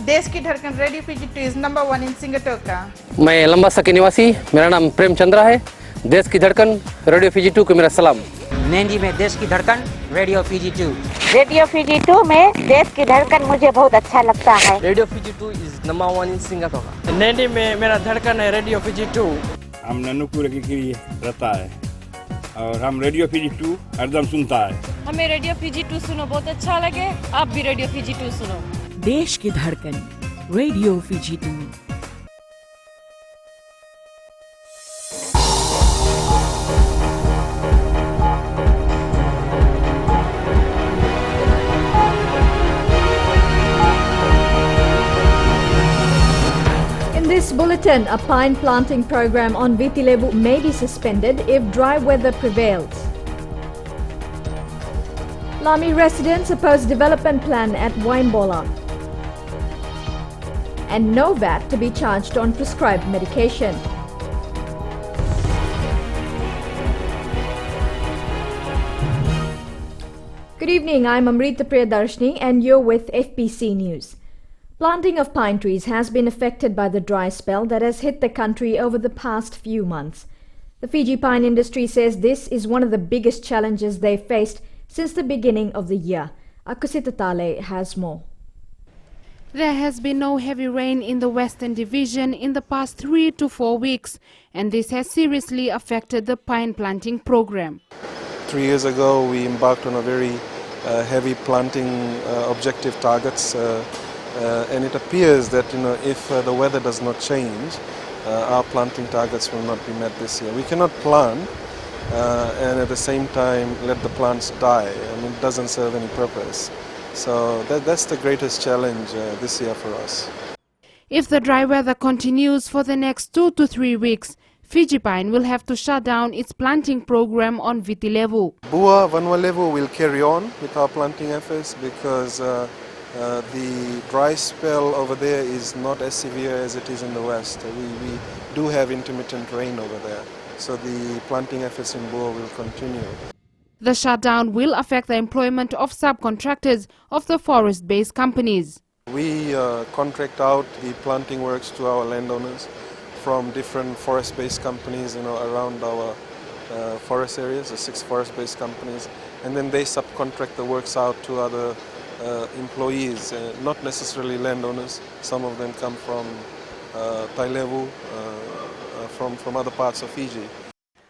देश की धड़कन radio Fiji 2 is number 1 in Singapore का। मैं लंबासा के निवासी, मेरा नाम प्रेम चंद्रा है। देश की धड़कन रेडियो फीजी 2 को मेरा सलाम। नंदी में देश की धड़कन रेडियो फीजी 2। रेडियो फीजी 2 में देश की धड़कन मुझे बहुत अच्छा लगता है। Radio Fiji 2 is number 1 in Singapore. Nandi में मेरा धड़कन है रेडियो फीजी 2। हम नन्नूपुर की रहता है और हम रेडियो फीजी 2 हरदम सुनता है। हमें रेडियो फीजी 2 सुनो बहुत अच्छा लगे, आप भी रेडियो फीजी 2 सुनो। देश की धड़कन radio Fiji 2। In this bulletin, a pine planting program on Vitilevu may be suspended if dry weather prevails. Lami residents oppose development plan at Waimbola. And no VAT to be charged on prescribed medication. Good evening, I'm Amrita Priyadarshini and you're with FBC News. Planting of pine trees has been affected by the dry spell that has hit the country over the past few months. The Fiji pine industry says this is one of the biggest challenges they've faced since the beginning of the year. Akusita Tale has more. There has been no heavy rain in the Western Division in the past 3 to 4 weeks, and this has seriously affected the pine planting program. 3 years ago, we embarked on a very heavy planting objective targets, and it appears that if the weather does not change, our planting targets will not be met this year. We cannot plant and at the same time let the plants die. I mean, it doesn't serve any purpose. So that's the greatest challenge this year for us. If the dry weather continues for the next 2 to 3 weeks, Fiji Pine will have to shut down its planting program on Vitilevu. Bua Vanualevu will carry on with our planting efforts because the dry spell over there is not as severe as it is in the west. We do have intermittent rain over there, so the planting efforts in Bua will continue. The shutdown will affect the employment of subcontractors of the forest-based companies. We contract out the planting works to our landowners from different forest-based companies, around our forest areas, the 6 forest-based companies, and then they subcontract the works out to other employees, not necessarily landowners. Some of them come from Tailevu, from other parts of Fiji.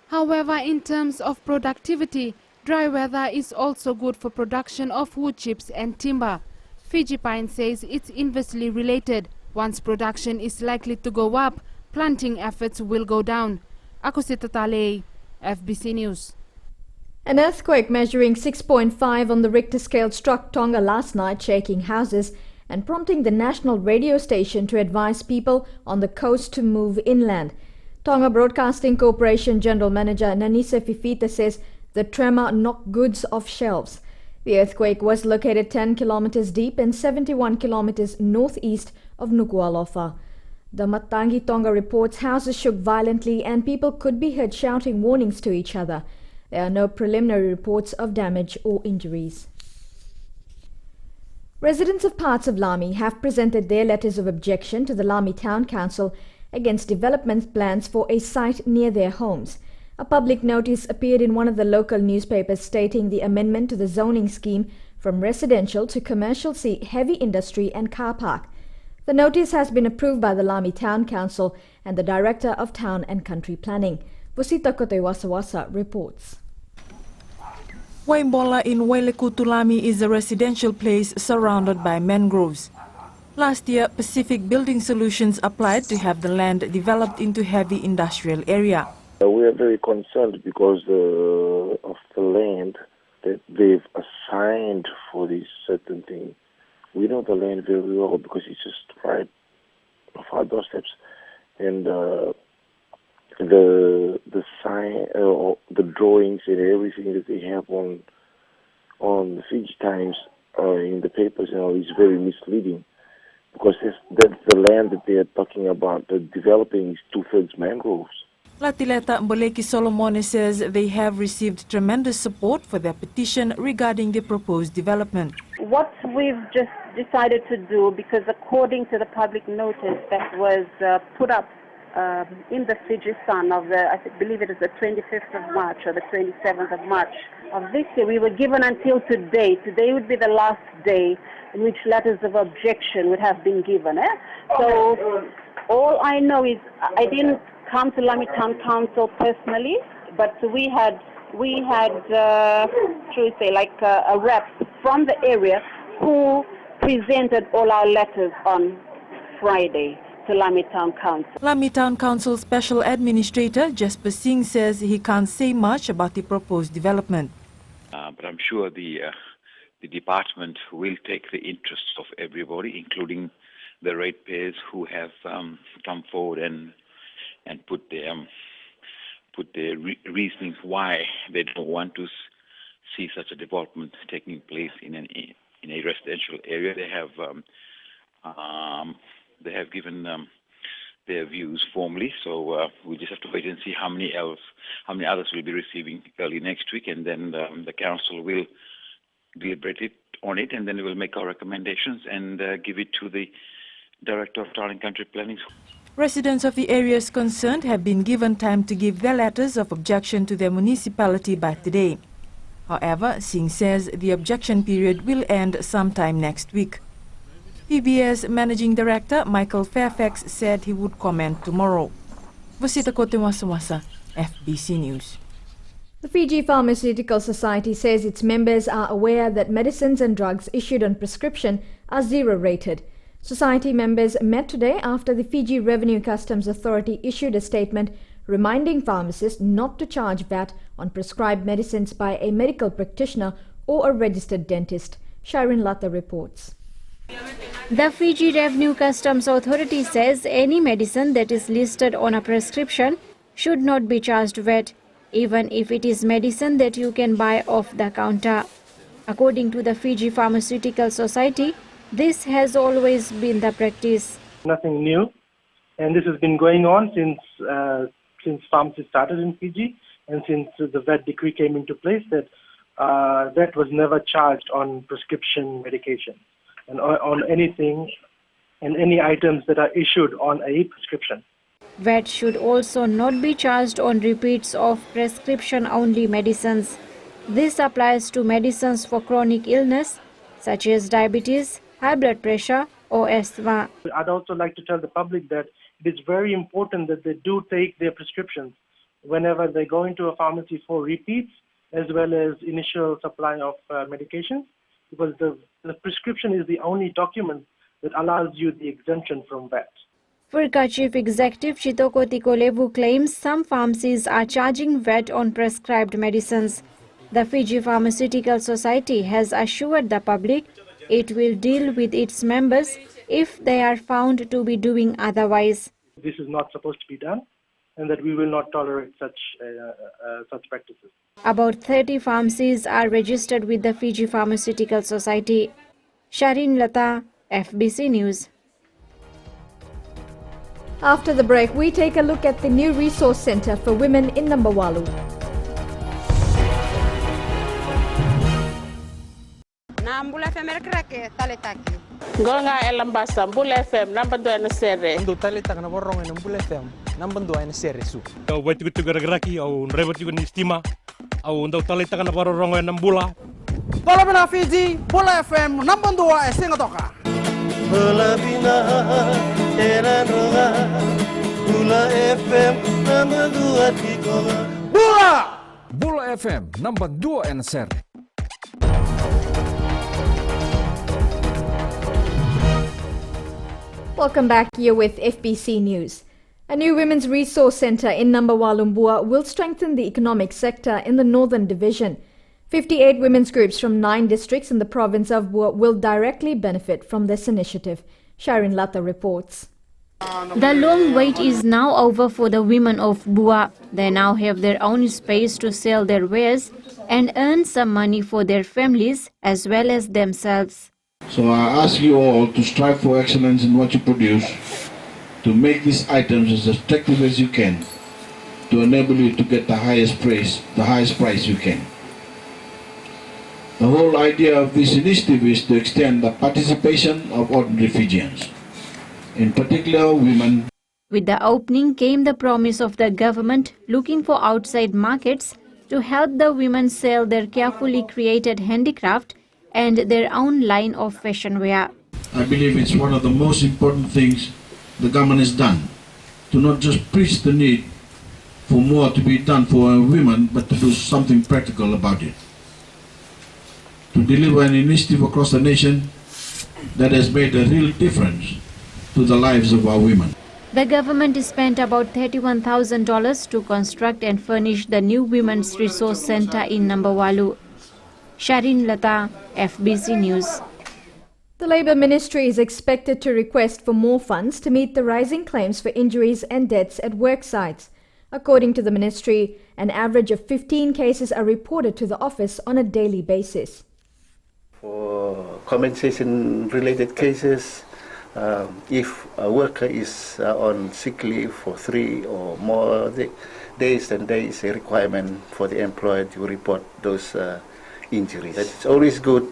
However, in terms of productivity, dry weather is also good for production of wood chips and timber. Fiji Pine says it's inversely related. Once production is likely to go up, planting efforts will go down. Akusita Tale, FBC News. An earthquake measuring 6.5 on the Richter scale struck Tonga last night, shaking houses and prompting the national radio station to advise people on the coast to move inland. Tonga Broadcasting Corporation General Manager Nanisa Fifita says the tremor knocked goods off shelves. The earthquake was located 10 kilometers deep and 71 kilometers northeast of Nuku'alofa. The Matangi Tonga reports houses shook violently and people could be heard shouting warnings to each other. There are no preliminary reports of damage or injuries. Residents of parts of Lami have presented their letters of objection to the Lami Town Council against development plans for a site near their homes. A public notice appeared in one of the local newspapers stating the amendment to the zoning scheme from residential to commercial see heavy industry and car park. The notice has been approved by the Lami Town Council and the Director of Town and Country Planning. Vusita Kotewasawasa reports. Waimbola in Wailekutu Lami is a residential place surrounded by mangroves. Last year, Pacific Building Solutions applied to have the land developed into heavy industrial area. We are very concerned because of the land that they've assigned for this certain thing. We know the land very well because it's just right off our doorsteps, and the sign, the drawings and everything that they have on the Fiji Times in the papers, is very misleading because that's the land that they are talking about. The developing is 2/3 mangroves. Latileta Mboleki Solomone says they have received tremendous support for their petition regarding the proposed development. What we've just decided to do, because according to the public notice that was put up in the Fiji Sun of I believe it is the 25th of March or the 27th of March of this year, we were given until today. Today would be the last day in which letters of objection would have been given. So all I know is I didn't come to Lami Town Council personally, but we had a rep from the area who presented all our letters on Friday to Lami Town Council. Lami Town Council Special Administrator Jasper Singh says he can't say much about the proposed development. But I'm sure the department will take the interests of everybody, including the ratepayers who have come forward and put their reasonings why they don't want to see such a development taking place in a residential area. They have given their views formally, so we just have to wait and see how many others will be receiving early next week, and then the council will deliberate on it, and then we will make our recommendations and give it to the Director of Town and Country Planning. Residents of the areas concerned have been given time to give their letters of objection to their municipality by today. However, Singh says the objection period will end sometime next week. PBS Managing Director Michael Fairfax said he would comment tomorrow. Wasita Kotemwasa, FBC News. The Fiji Pharmaceutical Society says its members are aware that medicines and drugs issued on prescription are zero-rated. Society members met today after the Fiji Revenue Customs Authority issued a statement reminding pharmacists not to charge VAT on prescribed medicines by a medical practitioner or a registered dentist. Shireen Lata reports. The Fiji Revenue Customs Authority says any medicine that is listed on a prescription should not be charged VAT, even if it is medicine that you can buy off the counter. According to the Fiji Pharmaceutical Society, this has always been the practice. Nothing new, and this has been going on since pharmacy started in Fiji, and since the VAT decree came into place, that VAT was never charged on prescription medication and on anything and any items that are issued on a prescription. VAT should also not be charged on repeats of prescription-only medicines. This applies to medicines for chronic illness such as diabetes, high blood pressure or asthma. I'd also like to tell the public that it is very important that they do take their prescriptions whenever they go into a pharmacy for repeats as well as initial supply of medications, because the prescription is the only document that allows you the exemption from VAT. FIRCA Chief Executive Chitoko Tikolevu claims some pharmacies are charging VAT on prescribed medicines. The Fiji Pharmaceutical Society has assured the public it will deal with its members if they are found to be doing otherwise. This is not supposed to be done, and that we will not tolerate such practices. About 30 pharmacies are registered with the Fiji Pharmaceutical Society. Shireen Lata, FBC News. After the break, we take a look at the new resource center for women in Nambawalu. Mbula FM rek tale taki Gonga elambasa Mbula FM namba do na serre Ndu tale tak na borong na Mbula FM namba do na serre su Au batu tu garaki au rebati kun istima au ndu tale tak na borong na Mbula Bola bina Fiji Mbula FM namba do singa toka Bola bina era roga Mbula FM namba do tikoga Mbula FM namba 2 na serre. Welcome back here with FBC News. A new women's resource centre in Nambawalumbua will strengthen the economic sector in the Northern Division. 58 women's groups from 9 districts in the province of Bua will directly benefit from this initiative. Shireen Lata reports. The long wait is now over for the women of Bua. They now have their own space to sell their wares and earn some money for their families as well as themselves. So I ask you all to strive for excellence in what you produce, to make these items as attractive as you can, to enable you to get the highest price you can. The whole idea of this initiative is to extend the participation of ordinary Fijians, in particular women. With the opening came the promise of the government looking for outside markets to help the women sell their carefully created handicraft and their own line of fashion wear. I believe it's one of the most important things the government has done, to not just preach the need for more to be done for women, but to do something practical about it. To deliver an initiative across the nation that has made a real difference to the lives of our women. The government spent about $31,000 to construct and furnish the new Women's Resource Center in Nambawalu. Sharin Lata, FBC News. The Labour Ministry is expected to request for more funds to meet the rising claims for injuries and deaths at work sites. According to the ministry, an average of 15 cases are reported to the office on a daily basis. For compensation-related cases, if a worker is on sick leave for 3 or more days, then there is a requirement for the employer to report those injuries. It's always good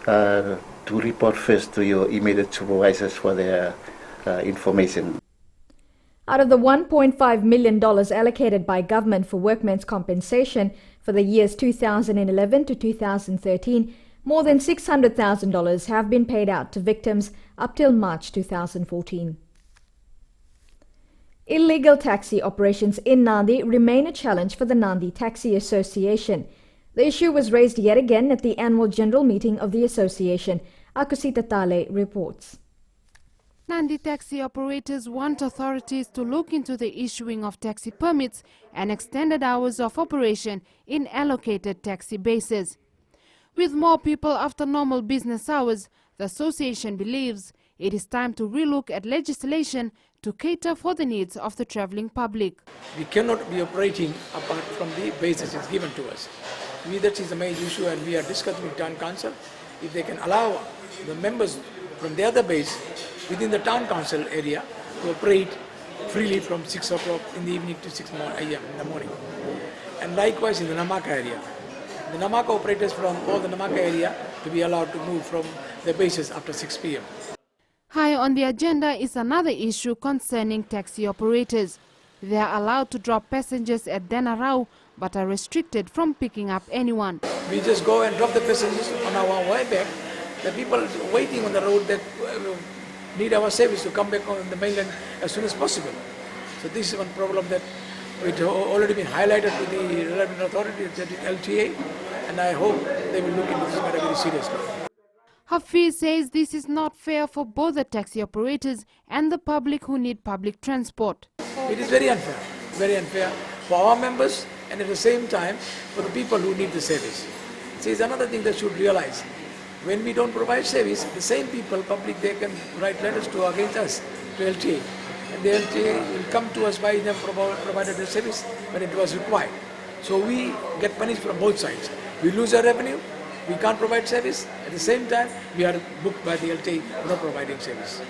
to report first to your immediate supervisors for their information. Out of the $1.5 million allocated by government for workmen's compensation for the years 2011 to 2013, more than $600,000 have been paid out to victims up till March 2014. Illegal taxi operations in Nandi remain a challenge for the Nandi Taxi Association. The issue was raised yet again at the annual general meeting of the association. Akusita Tale reports. Nandi taxi operators want authorities to look into the issuing of taxi permits and extended hours of operation in allocated taxi bases. With more people after normal business hours, the association believes it is time to relook at legislation to cater for the needs of the travelling public. We cannot be operating apart from the bases is given to us. That is the main issue, and we are discussing with Town Council if they can allow the members from the other base within the Town Council area to operate freely from 6 o'clock in the evening to 6 a.m. in the morning. And likewise in the Namaka area. The Namaka operators from all the Namaka area to be allowed to move from their bases after 6 p.m. High on the agenda is another issue concerning taxi operators. They are allowed to drop passengers at Denarau but are restricted from picking up anyone. We just go and drop the passengers on our way back. The people waiting on the road that need our service to come back on the mainland as soon as possible. So this is one problem that it already been highlighted to the relevant authorities, that is LTA, and I hope they will look into this matter very seriously. Hafiz says this is not fair for both the taxi operators and the public who need public transport. It is very unfair for our members and at the same time for the people who need the service. So it's another thing they should realize. When we don't provide service, the same people, public, they can write letters to against us, to LTA. And the LTA will come to us by them provided the service when it was required. So we get punished from both sides. We lose our revenue, we can't provide service. At the same time, we are booked by the LTA for not providing service.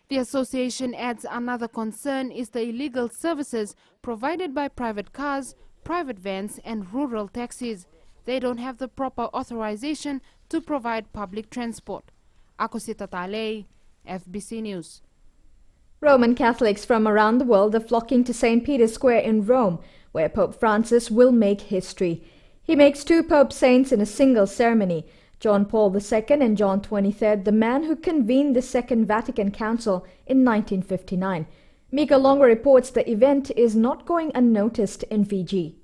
The association adds another concern is the illegal services provided by private cars, private vans and rural taxis. They don't have the proper authorization to provide public transport. Akusita Tale, FBC News. Roman Catholics from around the world are flocking to St. Peter's Square in Rome, where Pope Francis will make history. He makes 2 Pope saints in a single ceremony, John Paul II and John XXIII, the man who convened the Second Vatican Council in 1959. Mika Longo reports the event is not going unnoticed in Fiji.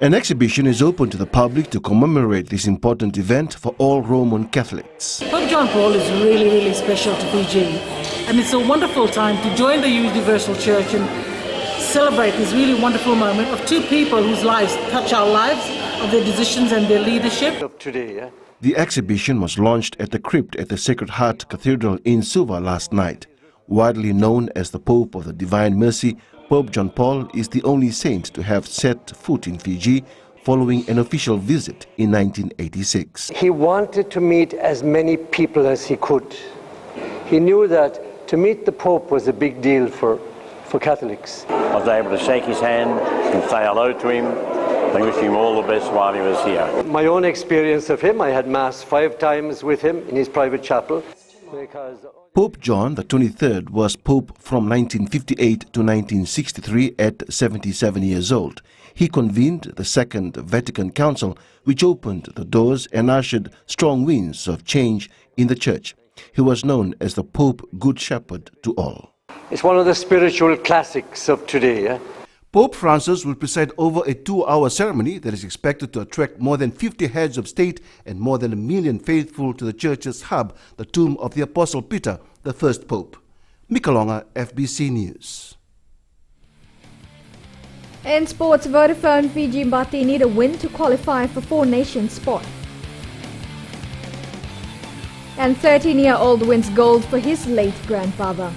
An exhibition is open to the public to commemorate this important event for all Roman Catholics. Pope John Paul is really, really special to Fiji, and it's a wonderful time to join the Universal Church and celebrate this really wonderful moment of 2 people whose lives touch our lives, of their decisions and their leadership. The exhibition was launched at the crypt at the Sacred Heart Cathedral in Suva last night. Widely known as the Pope of the Divine Mercy, Pope John Paul is the only saint to have set foot in Fiji following an official visit in 1986. He wanted to meet as many people as he could. He knew that to meet the Pope was a big deal for for Catholics. I was able to shake his hand and say hello to him and wish him all the best while he was here. My own experience of him, I had Mass 5 times with him in his private chapel. Pope John the 23rd was Pope from 1958 to 1963 at 77 years old. He convened the Second Vatican Council, which opened the doors and ushered strong winds of change in the Church. He was known as the Pope Good Shepherd to all. It's one of the spiritual classics of today. Pope Francis will preside over a 2-hour ceremony that is expected to attract more than 50 heads of state and more than 1 million faithful to the Church's hub, the tomb of the Apostle Peter, the first Pope. Mikalonga, FBC News. In sports, Vodafone Fiji Mbati need a win to qualify for Four Nations spot. And 13-year-old wins gold for his late grandfather.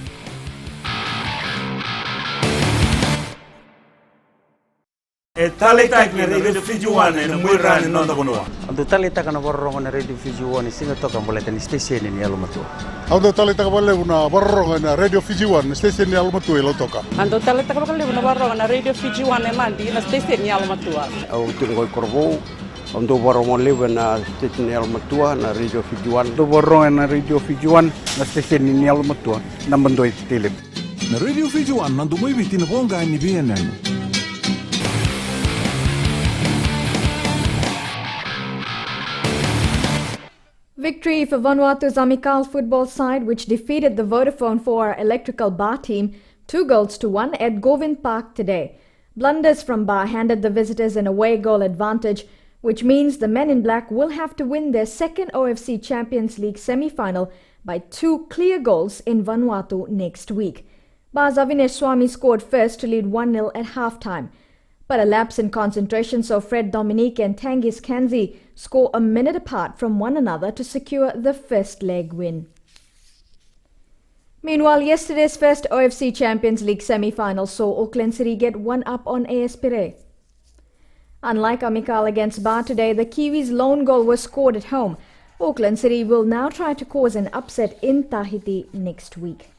Talita na radio Fiji One na mwira ni nonda bonua. Ando talita kana borro na radio Fiji One singa toka mboleta ni station ni alumatu. Ando talita ka bole una borro na radio Fiji One station ni alumatu elo toka. Ando talita ka bole una borro na radio Fiji One Nandi na station ni alumatu. Au tungo korbo ando borro mo leve na station ni alumatu na radio Fiji One. Ando borro na radio Fiji One na station ni alumatu na mandoi tele. Na radio Fiji One nando mo ibiti na bonga ni BNN. Victory for Vanuatu's Amikal football side, which defeated the Vodafone 4 electrical bar team 2-1 at Govind Park today. Blunders from Bar handed the visitors an away goal advantage, which means the men in black will have to win their second OFC Champions League semi-final by 2 clear goals in Vanuatu next week. Bar's Avinesh Swami scored first to lead 1-0 at half-time. But a lapse in concentration saw Fred Dominique and Tangis Kanzi score a minute apart from one another to secure the first leg win. Meanwhile, yesterday's first OFC Champions League semi-final saw Auckland City get one up on AS Pire. Unlike Amikal against Bar today, the Kiwis' lone goal was scored at home. Auckland City will now try to cause an upset in Tahiti next week.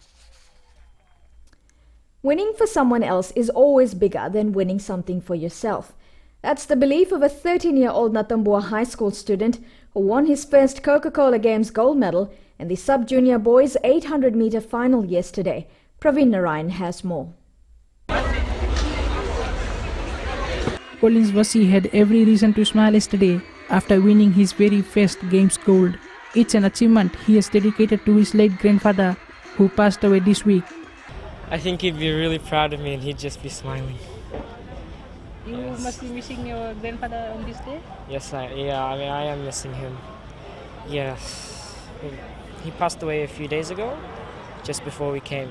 Winning for someone else is always bigger than winning something for yourself. That's the belief of a 13-year-old Natambua High School student who won his first Coca-Cola Games gold medal in the sub-junior boys 800-meter final yesterday. Praveen Narayan has more. Collins Vasi had every reason to smile yesterday after winning his very first Games gold. It's an achievement he has dedicated to his late grandfather, who passed away this week. I think he'd be really proud of me and he'd just be smiling. You must be missing your grandfather on this day? Yes, I am missing him. Yes. He passed away a few days ago, just before we came.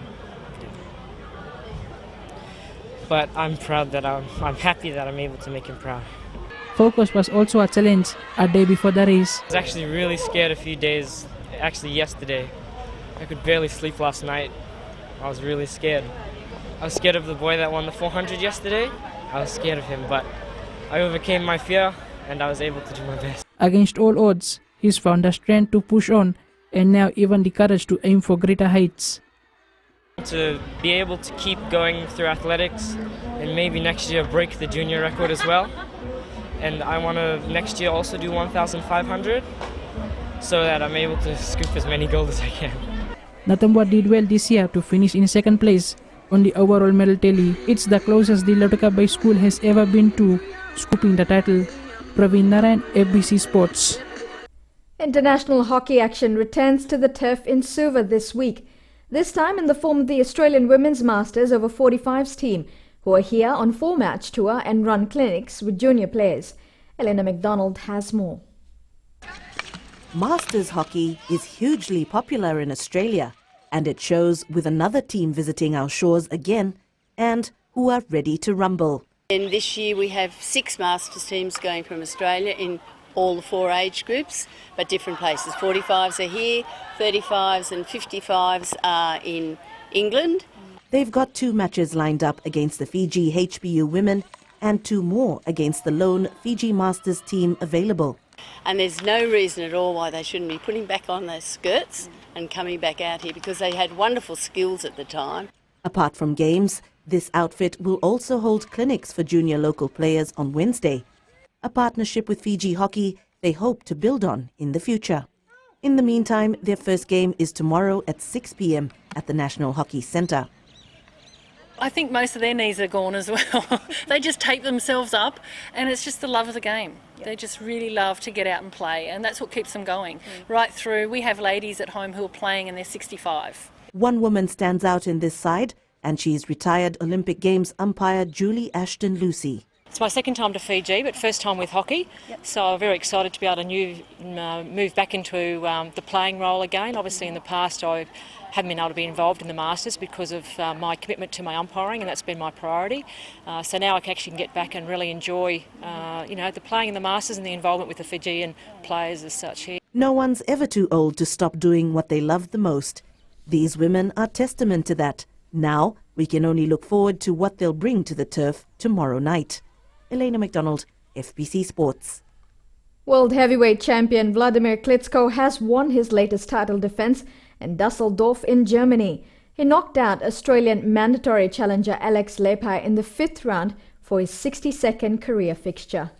But I'm proud that I'm happy that I'm able to make him proud. Focus was also a challenge a day before the race. I was actually really scared a few days, actually yesterday. I could barely sleep last night. I was really scared. I was scared of the boy that won the 400 yesterday. I was scared of him, but I overcame my fear and I was able to do my best. Against all odds, he's found the strength to push on and now even the courage to aim for greater heights. To be able to keep going through athletics and maybe next year break the junior record as well. And I want to next year also do 1,500 so that I'm able to scoop as many gold as I can. Natambua did well this year to finish in second place on the overall medal tally. It's the closest the Lautoka Bay School has ever been to scooping the title. Praveen Narayan, FBC Sports. International hockey action returns to the turf in Suva this week. This time in the form of the Australian Women's Masters over 45s team, who are here on 4-match tour and run clinics with junior players. Elena McDonald has more. Masters hockey is hugely popular in Australia, and it shows with another team visiting our shores again and who are ready to rumble. And this year we have 6 Masters teams going from Australia in all the 4 age groups, but different places. 45s are here, 35s and 55s are in England. They've got 2 matches lined up against the Fiji HBU women and 2 more against the lone Fiji Masters team available. And there's no reason at all why they shouldn't be putting back on those skirts and coming back out here, because they had wonderful skills at the time. Apart from games, this outfit will also hold clinics for junior local players on Wednesday, a partnership with Fiji Hockey they hope to build on in the future. In the meantime, their first game is tomorrow at 6 p.m. at the National Hockey Centre. I think most of their knees are gone as well. They just tape themselves up, and it's just the love of the game. They just really love to get out and play, and that's what keeps them going. Right through, we have ladies at home who are playing and they're 65. One woman stands out in this side, and she's retired Olympic Games umpire Julie Ashton Lucy. It's my second time to Fiji, but first time with hockey. So I'm very excited to be able to move back into the playing role again. Obviously in the past I haven't been able to be involved in the Masters because of my commitment to my umpiring, and that's been my priority. So now I can actually get back and really enjoy the playing in the Masters and the involvement with the Fijian players as such here. No one's ever too old to stop doing what they love the most. These women are testament to that. Now we can only look forward to what they'll bring to the turf tomorrow night. Elena McDonald, FBC Sports. World heavyweight champion Vladimir Klitschko has won his latest title defense in Dusseldorf in Germany. He knocked out Australian mandatory challenger Alex Lepai in the 5th round for his 62nd career fixture.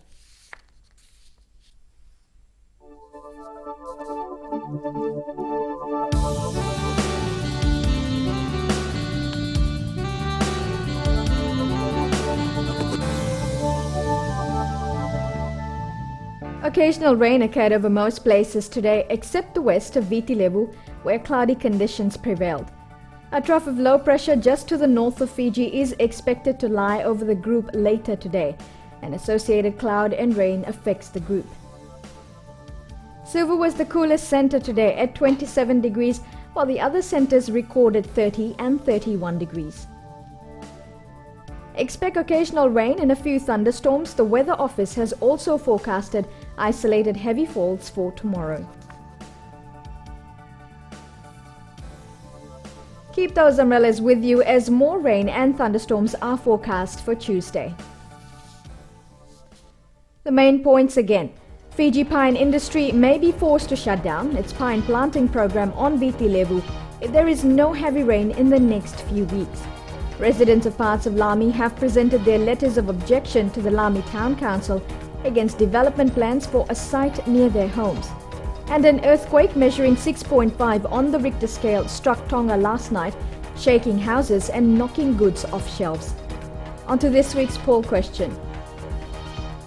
Occasional rain occurred over most places today except the west of Viti Levu, where cloudy conditions prevailed. A trough of low pressure just to the north of Fiji is expected to lie over the group later today. An associated cloud and rain affects the group. Suva was the coolest centre today at 27 degrees, while the other centres recorded 30 and 31 degrees. Expect occasional rain and a few thunderstorms. The Weather Office has also forecasted isolated heavy falls for tomorrow. Keep those umbrellas with you as more rain and thunderstorms are forecast for Tuesday. The main points again. Fiji pine industry may be forced to shut down its pine planting program on Viti Levu if there is no heavy rain in the next few weeks. Residents of parts of Lami have presented their letters of objection to the Lami Town Council against development plans for a site near their homes. And an earthquake measuring 6.5 on the Richter scale struck Tonga last night, shaking houses and knocking goods off shelves. On to this week's poll question.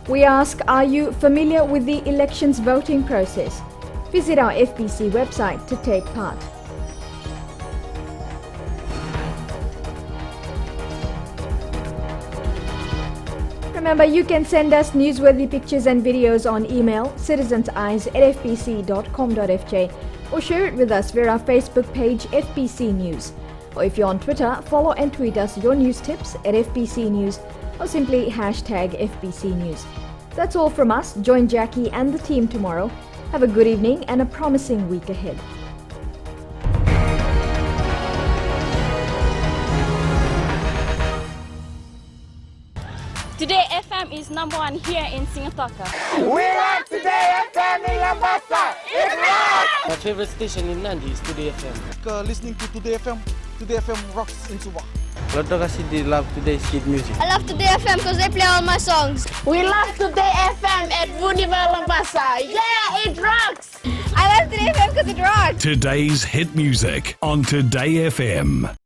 We ask, are you familiar with the elections voting process? Visit our FBC website to take part. Remember, you can send us newsworthy pictures and videos on email citizenseyes@fbc.com.fj or share it with us via our Facebook page FBC News. Or if you're on Twitter, follow and tweet us your news tips at FBC News or simply hashtag FBC News. That's all from us. Join Jackie and the team tomorrow. Have a good evening and a promising week ahead. Today FM is #1 here in Singapore. We like Today FM in Lambasa. It's rock! My favorite station in Nandi is Today FM. Listening to Today FM. Today FM rocks in Suva. Loto kasi di love today's kid music. I love Today FM because they play all my songs. We love Today FM at Vuniva Lambasa. Yeah, it rocks! I love Today FM because it rocks. Today's hit music on Today FM.